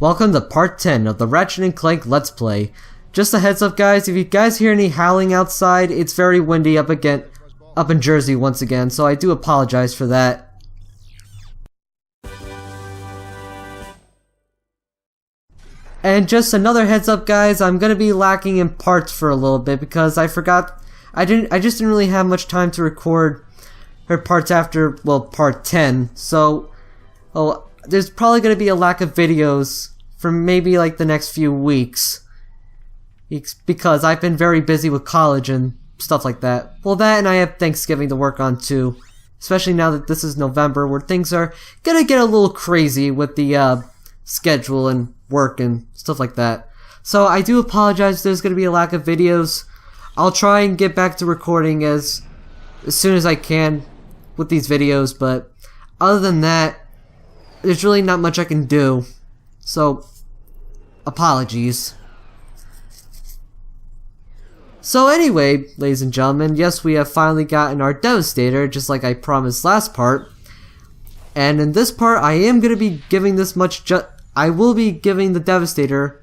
Welcome to part 10 of the Ratchet and Clank Let's Play. Just a heads up guys, if you guys hear any howling outside, it's very windy up in Jersey once again, so I do apologize for that. And just another heads up guys, I'm gonna be lacking in parts for a little bit because I just didn't really have much time to record her parts after, well, part 10, so there's probably going to be a lack of videos for maybe like the next few weeks because I've been very busy with college and stuff like that. Well, that and I have Thanksgiving to work on too, especially now that this is November where things are gonna get a little crazy with the schedule and work and stuff like that. So I do apologize if there's gonna be a lack of videos. I'll try and get back to recording as soon as I can with these videos, but other than that, there's really not much I can do, so apologies. So anyway, ladies and gentlemen, yes, we have finally gotten our Devastator, just like I promised last part. And in this part, I am going to be giving I will be giving the Devastator,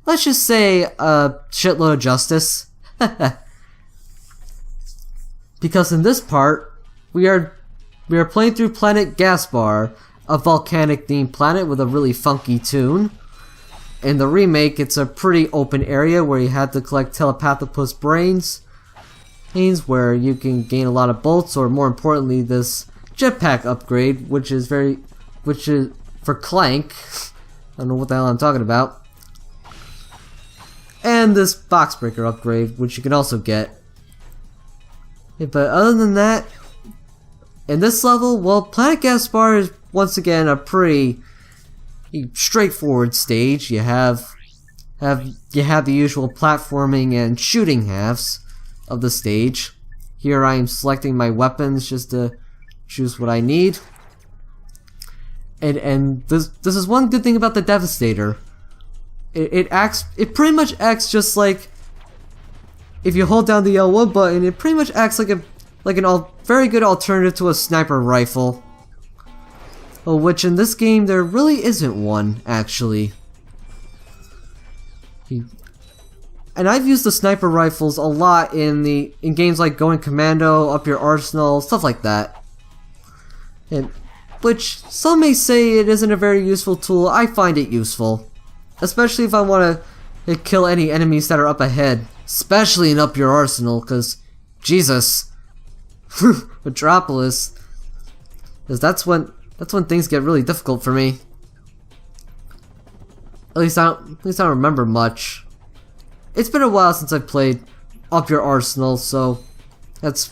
let's just say, a shitload of justice. Because in this part, we are playing through Planet Gaspar, a volcanic themed planet with a really funky tune. In the remake, it's a pretty open area where you have to collect telepathopus brains, where you can gain a lot of bolts, or more importantly, this jetpack upgrade, which is for Clank. I don't know what the hell I'm talking about. And this box breaker upgrade, which you can also get. But other than that, in this level, well, Planet Gaspar is once again a pretty straightforward stage. You have the usual platforming and shooting halves of the stage. Here I am selecting my weapons just to choose what I need. And this is one good thing about the Devastator. It pretty much acts just like, if you hold down the L1 button, it pretty much acts like an very good alternative to a sniper rifle. Which in this game there really isn't one, actually. And I've used the sniper rifles a lot in games like Going Commando, Up Your Arsenal, stuff like that. And which some may say it isn't a very useful tool. I find it useful, especially if I want to kill any enemies that are up ahead, especially in Up Your Arsenal, because Jesus, Metropolis, because that's when things get really difficult for me. At least I don't remember much. It's been a while since I've played Up Your Arsenal, so that's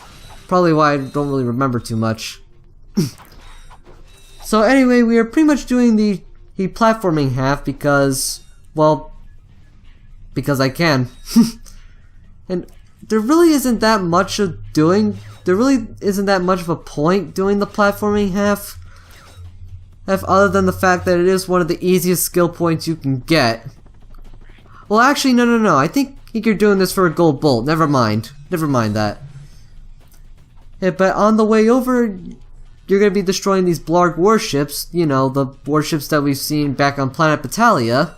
probably why I don't really remember too much. So anyway, we are pretty much doing the platforming half because I can. And there really isn't that much of a point doing the platforming half. Other than the fact that it is one of the easiest skill points you can get. Well, actually, no. I think you're doing this for a gold bolt. Never mind that. Yeah, but on the way over, you're going to be destroying these Blarg warships. You know, the warships that we've seen back on Planet Battalia.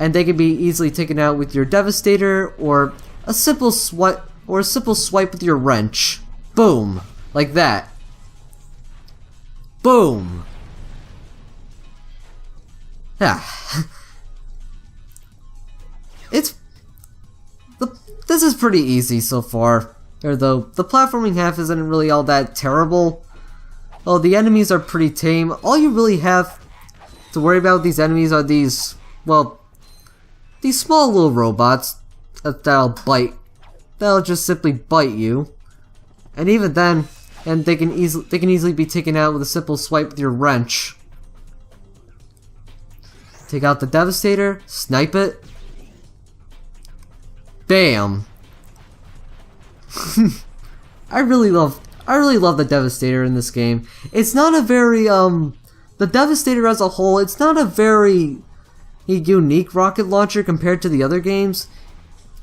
And they can be easily taken out with your Devastator, or a simple swipe with your wrench. Boom. Like that. Boom. Yeah. This is pretty easy so far. Although the platforming half isn't really all that terrible. Well, the enemies are pretty tame. All you really have to worry about with these enemies are these small little robots that'll bite. That'll just simply bite you. And even then, they can easily be taken out with a simple swipe with your wrench. Take out the Devastator, snipe it. Bam. I really love the Devastator in this game. It's not a very the Devastator as a whole, it's not a very unique rocket launcher compared to the other games.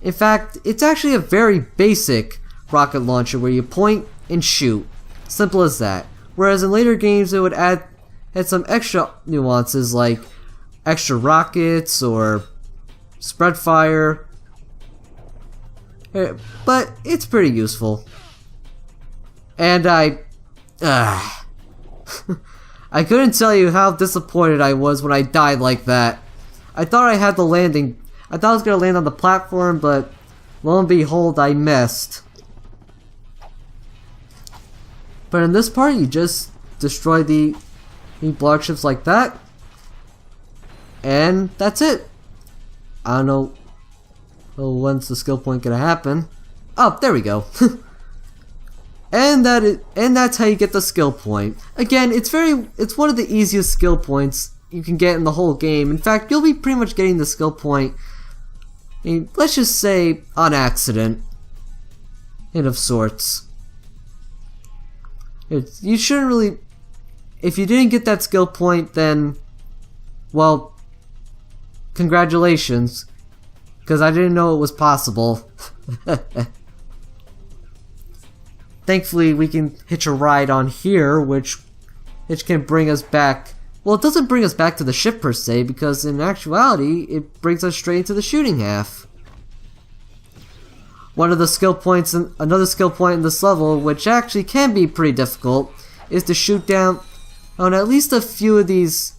In fact, it's actually a very basic rocket launcher where you point and shoot. Simple as that. Whereas in later games it would add some extra nuances like extra rockets or spread fire. But it's pretty useful. And I couldn't tell you how disappointed I was when I died like that. I thought I had the landing. I thought I was gonna land on the platform, but lo and behold, I missed. But in this part, you just destroy the block ships like that, and that's it. I don't know when's the skill point gonna happen. Oh, there we go. And that's how you get the skill point. Again, it's one of the easiest skill points you can get in the whole game. In fact, you'll be pretty much getting the skill point, let's just say, on accident, and of sorts. You shouldn't really. If you didn't get that skill point, then, well, congratulations, because I didn't know it was possible. Thankfully, we can hitch a ride on here, which can bring us back. Well, it doesn't bring us back to the ship per se, because in actuality, it brings us straight into the shooting half. One of the skill points, another skill point in this level, which actually can be pretty difficult, is to shoot down on at least a few of these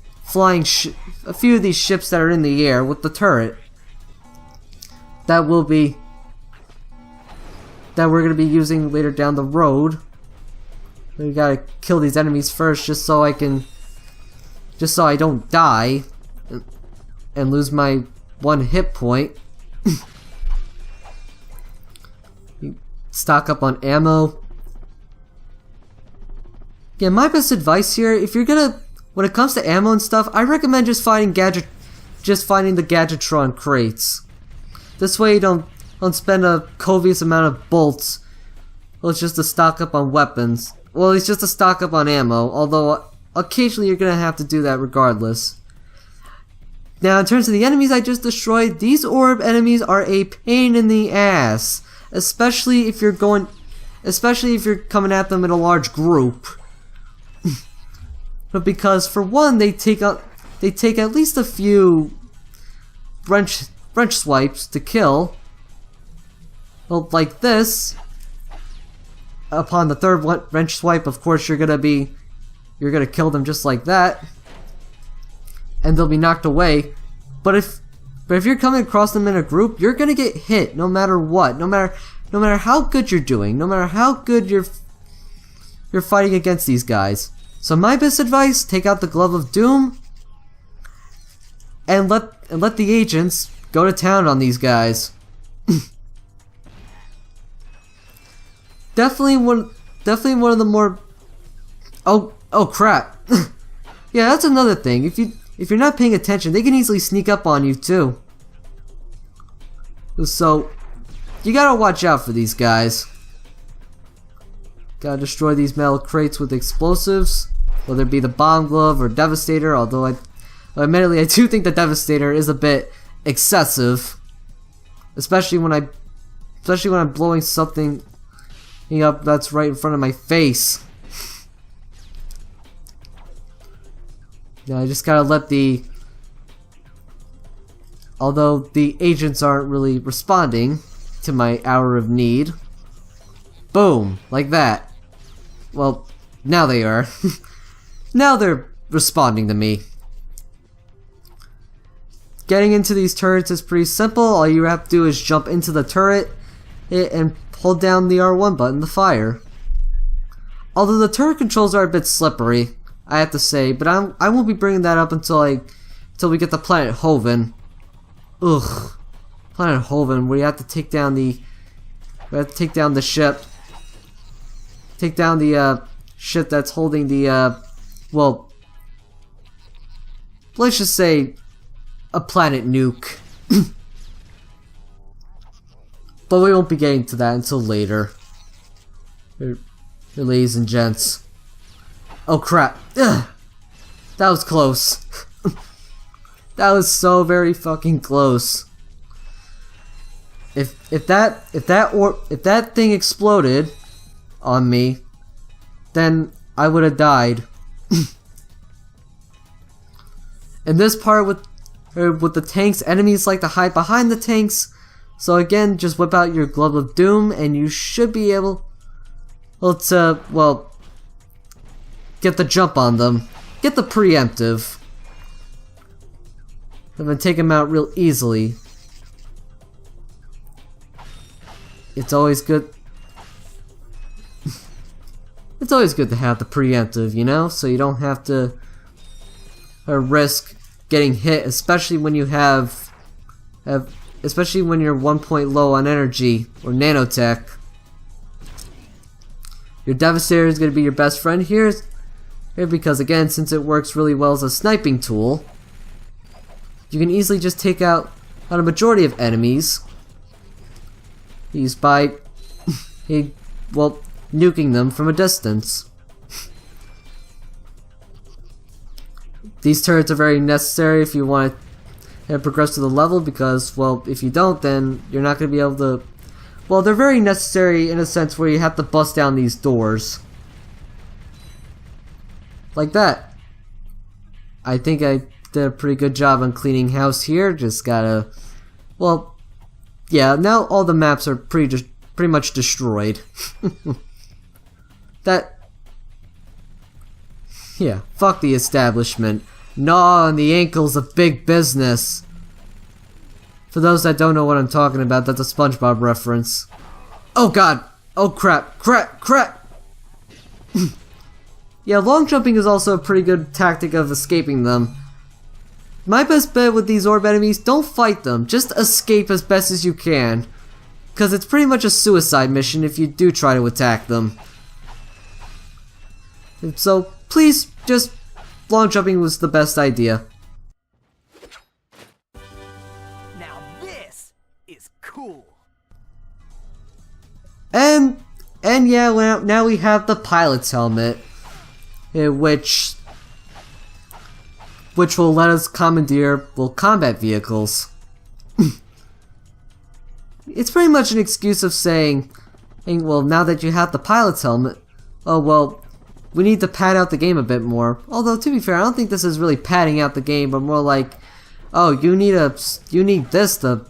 ships that are in the air with the turret. That we're going to be using later down the road. We gotta kill these enemies first, just so I don't die and lose my 1 hit point. Stock up on ammo. Yeah, my best advice here, when it comes to ammo and stuff, I recommend just finding the Gadgetron crates. This way you don't spend a copious amount of bolts. Well, it's just to stock up on weapons. Well, it's just to stock up on ammo, although occasionally you're gonna have to do that regardless. Now, in terms of the enemies I just destroyed, these orb enemies are a pain in the ass. Especially if you're coming at them in a large group. But because, for one, they take at least a few wrench swipes to kill. Well, like this. Upon the 3rd wrench swipe, of course, you're gonna kill them just like that, and they'll be knocked away. But if you're coming across them in a group, you're gonna get hit no matter what. No matter how good you're doing, no matter how good you're fighting against these guys. So my best advice: take out the Glove of Doom, and let the agents go to town on these guys. Definitely one of the more. Oh crap! Yeah, that's another thing. If you're not paying attention, they can easily sneak up on you too. So you gotta watch out for these guys. Gotta destroy these metal crates with explosives, whether it be the Bomb Glove or Devastator. Although admittedly, I do think the Devastator is a bit excessive, especially when I'm blowing something up that's right in front of my face. Yeah, I just gotta let although the agents aren't really responding to my hour of need. Boom, like that. Well, now they are. Now they're responding to me. Getting into these turrets is pretty simple. All you have to do is jump into the turret and hold down the R1 button to fire. Although the turret controls are a bit slippery, I have to say, but I won't be bringing that up until we get to Planet Hoven. Ugh, Planet Hoven, where you have to take down the ship, take down the ship that's holding the well, let's just say a planet nuke. But we won't be getting to that until later. Here, ladies and gents. Oh crap! Ugh. That was close. That was so very fucking close. If that thing exploded on me, then I would have died. In this part or with the tanks, enemies like to hide behind the tanks. So again, just whip out your Glove of Doom and you should be able to, well, get the jump on them. Get the preemptive. And then take them out real easily. It's always good. It's always good to have the preemptive, you know? So you don't have to risk getting hit, especially when you especially when you're 1 point low on energy or nanotech. Your Devastator is going to be your best friend here because again, since it works really well as a sniping tool, you can easily just take out a majority of enemies used by well, nuking them from a distance. These turrets are very necessary if you want to progress to the level because, well, if you don't, then you're not going to be able to. Well, they're very necessary in a sense where you have to bust down these doors. Like that. I think I did a pretty good job on cleaning house here. Just gotta. Well, yeah, now all the maps are pretty much destroyed. Yeah, fuck the establishment. Gnaw on the ankles of big business. For those that don't know what I'm talking about, that's a SpongeBob reference. Oh god! Oh crap! Crap! Yeah, long jumping is also a pretty good tactic of escaping them. My best bet with these orb enemies, don't fight them. Just escape as best as you can. Because it's pretty much a suicide mission if you do try to attack them. So, please, just long jumping was the best idea. Now this is cool. And yeah, well, now we have the pilot's helmet, which will let us commandeer, well, combat vehicles. It's pretty much an excuse of saying, well, now that you have the pilot's helmet, oh well, we need to pad out the game a bit more. Although, to be fair, I don't think this is really padding out the game, but more like, oh, you need this to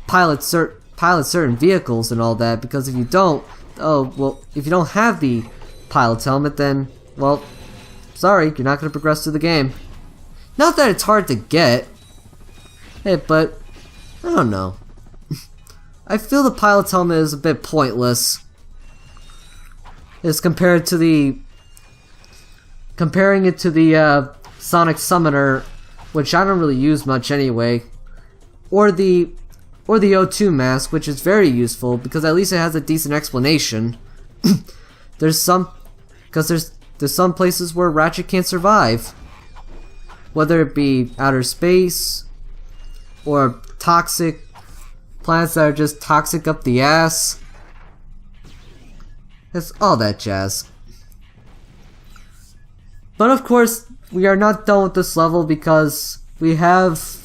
pilot certain vehicles and all that, because if you don't, oh, well, if you don't have the pilot's helmet, then, well, sorry, you're not going to progress through the game. Not that it's hard to get, but, I don't know. I feel the pilot's helmet is a bit pointless. As comparing it to the Sonic Summoner, which I don't really use much anyway, or the O2 mask, which is very useful because at least it has a decent explanation. There's some places where Ratchet can't survive, whether it be outer space or toxic planets that are just toxic up the ass. It's all that jazz. But of course, we are not done with this level because we have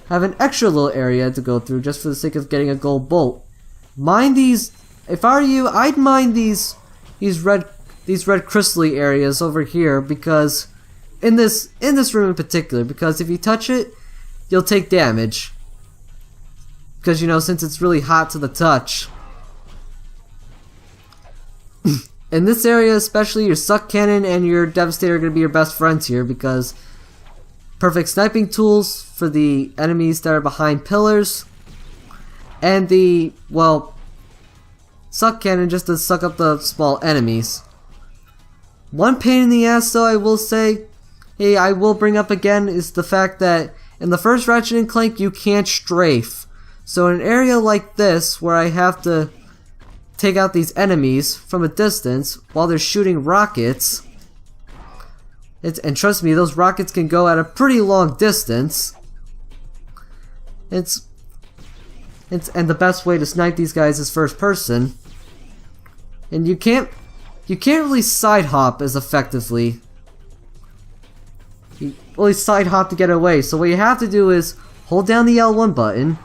an extra little area to go through just for the sake of getting a gold bolt. Mine these. If I were you, I'd mine these red crystally areas over here because in this room in particular, because if you touch it, you'll take damage. Because, you know, since it's really hot to the touch. In this area especially, your Suck Cannon and your Devastator are going to be your best friends here because perfect sniping tools for the enemies that are behind pillars. And the, well, Suck Cannon just to suck up the small enemies. One pain in the ass though, I will say, I will bring up again, is the fact that in the first Ratchet and Clank you can't strafe. So in an area like this, where I have to take out these enemies from a distance while they're shooting rockets, and trust me, those rockets can go at a pretty long distance. And the best way to snipe these guys is first person. And you can't really side hop as effectively. You only side hop to get away. So what you have to do is hold down the L1 button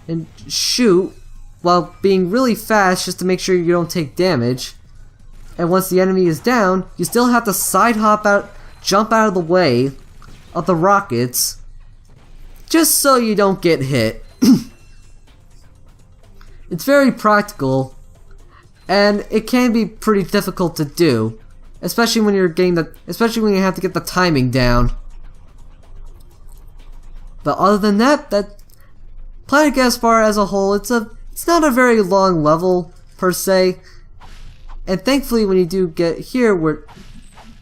and shoot while being really fast just to make sure you don't take damage. And once the enemy is down, you still have to side hop out, jump out of the way of the rockets just so you don't get hit. It's very practical, and it can be pretty difficult to do, especially when especially when you have to get the timing down. But other than that, Planet Gaspar as a whole, it's not a very long level per se, and thankfully when you do get here where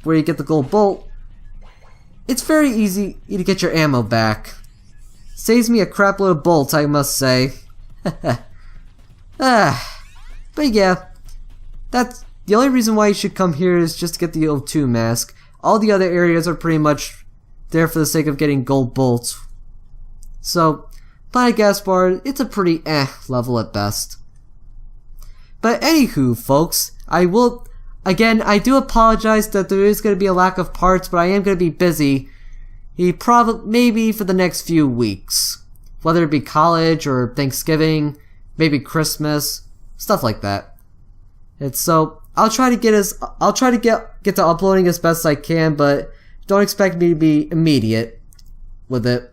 you get the gold bolt, it's very easy to get your ammo back. Saves me a crap load of bolts, I must say. But yeah, that's the only reason why you should come here is just to get the O2 mask. All the other areas are pretty much there for the sake of getting gold bolts. So, Planet Gaspar, it's a pretty level at best. But anywho, folks, I do apologize that there is going to be a lack of parts, but I am going to be busy. Maybe for the next few weeks. Whether it be college or Thanksgiving, maybe Christmas, stuff like that. And so I'll try to get to uploading as best I can, but don't expect me to be immediate with it.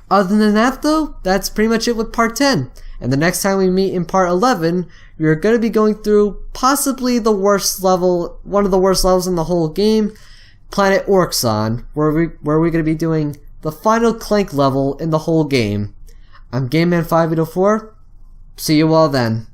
Other than that though, that's pretty much it with part 10. And the next time we meet in part 11, we're going to be going through possibly the worst level, one of the worst levels in the whole game, Planet Orxon, where we're going to be doing the final Clank level in the whole game. I'm GameMan5804. See you all then.